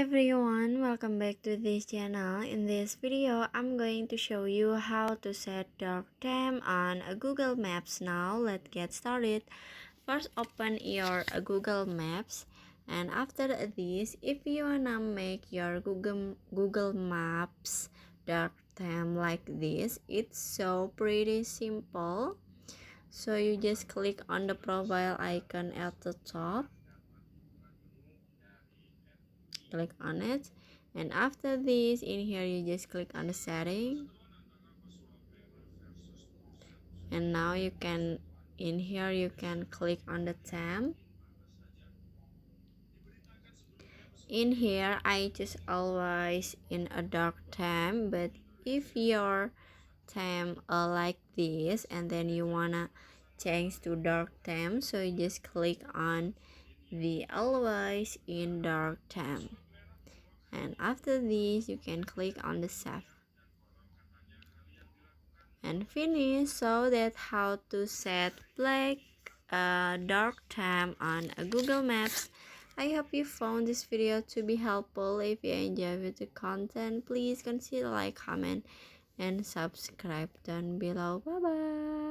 everyone, welcome back to this channel. In this video, I'm going to show you how to set dark theme on Google Maps. Now, let's get started. First, open your Google Maps, and after this, if you wanna make your Google Maps dark theme like this, it's so pretty simple. So you just click on the profile icon at the top. Click on it, and after this, in here you just click on the setting, and now you can in here you can click on the theme. In here I just always in a dark theme, but if your theme like this and then you wanna change to dark theme, so you just click on the always in dark theme, and after this you can click on the save and finish. So that's how to set black dark theme on Google Maps. I hope you found this video to be helpful. If you enjoyed the content, please consider like, comment, and subscribe down below. Bye bye.